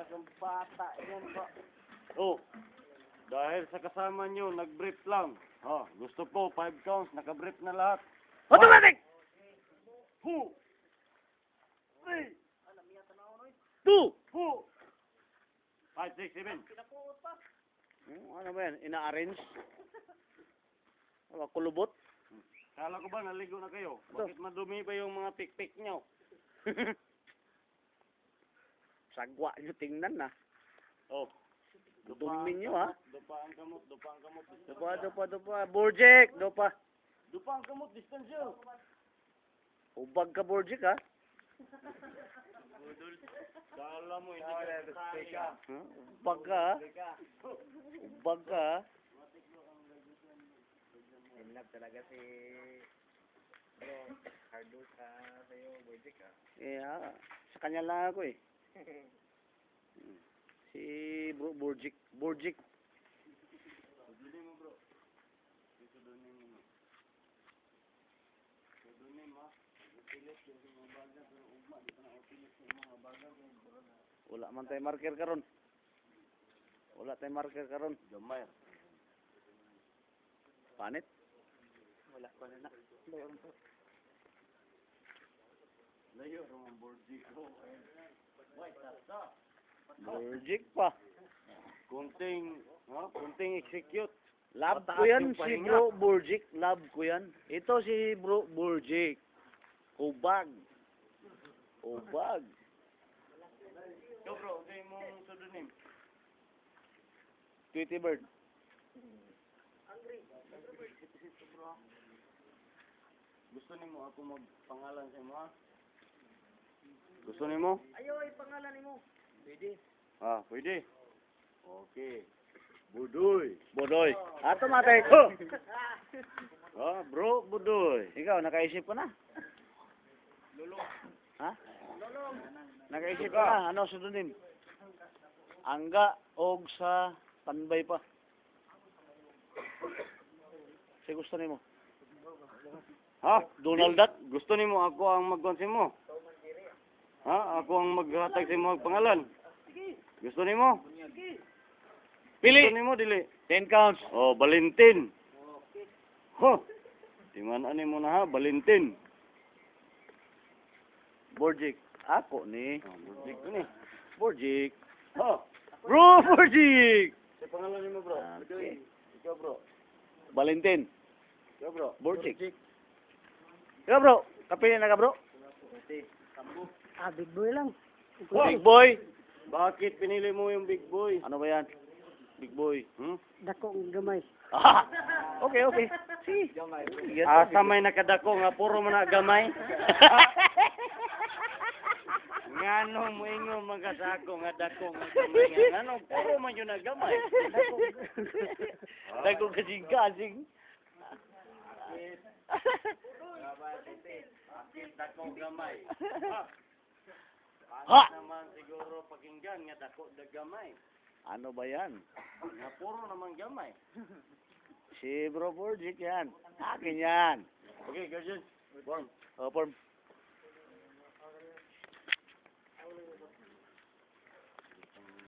Ang bata yan ba? Oh, dahil sa kasama nyo, nag-brief lang. Oh, gusto po, 5 counts, naka-brief na lahat. Automatic! 2, 3, 2! 4, 5, 6, 7. Ano ba yan? Ina-arrange? Kulubot? Kala ko ba naligo na kayo? Bakit madumi pa yung mga pikpik nyo? Sagwa nyo tingnan na. Oh, Dumi nyo ha. Dupa ang kamot, dupa ang kamot. Dupa. Borjek! Dupa. Dupa ang kamot, distansyo. Ubag ka Borjek ha. Kala mo, hindi ka Huh? Ubag ka ha. Ubag ka ha. Inlove talaga si bro. Hardo sa sa'yo, Borjik ah. Yeah, sa kanya lang ako eh. Si Bro Borjik. Sudunin mo, bro. Sudunin mo. Sudunin mo. Upilit yung mga baga, pero ugma. Di ka na upilit yung mga baga. Wala man tayo marker karon. Wala tayo marker karon. Gamay. Panit. Wala ko na. Layo, ang bordi ko. Wait, tata. Borjik pa. Kunting execute. Love Mataas ko yan yung si pahinga. Bro Borjik. Love ko yan. Ito si Bro Borjik. Ubag. Yo, bro, okay mong sudunin. Tweety Bird. Gusto nimo ako magpangalan sa imo, ha? Gusto nimo? Ayo, ipangalan mo. Pwede. Ah, pwede. Okay. Budoy. Bodoy. Automatic. Ah, bro, Budoy. Ikaw, nakaisip ko na. Ha? Nakaisip ka na. Ano sudunin? Angga og sa tanbay pa. Si gusto nimo? Ha? Donald Duck? Gusto nimo ako ang magkonsin mo? Ha? Ako ang maghatag sa imo pangalan? Gusto nimo? Pili. Gusto nimo dili? 10 counts. Oh, Valentin. Ho. Tingnan mo na ha, Valentin. Borjik. Ako ni. Oh, Borjik ko ni. Borjik. Ha. Bro Borjik. Sa pangalan nimo, bro? Okay. Ikaw, bro. Valentin. Ikaw, bro. Borjik. Ikaw bro. Kapili na ka bro. Ah, big boy lang. Big boy. Bakit pinili mo yung big boy? Ano ba yan? Big boy. Dako ang gamay. Ah! Okay. Si. Asa may nakadako nga puro man na gamay. Ngano mo ingon magkasako nga dako nga gamay nga ngano puro man yun na gamay. Dako kasing-kasing. Bakit dako gamay? Ha! Naman siguro pakinggan nga dako da gamay. Ano ba yan? Nga puro naman gamay. Si Bro Borjik yan. Akin yan. Okay, guardian. Form. Form.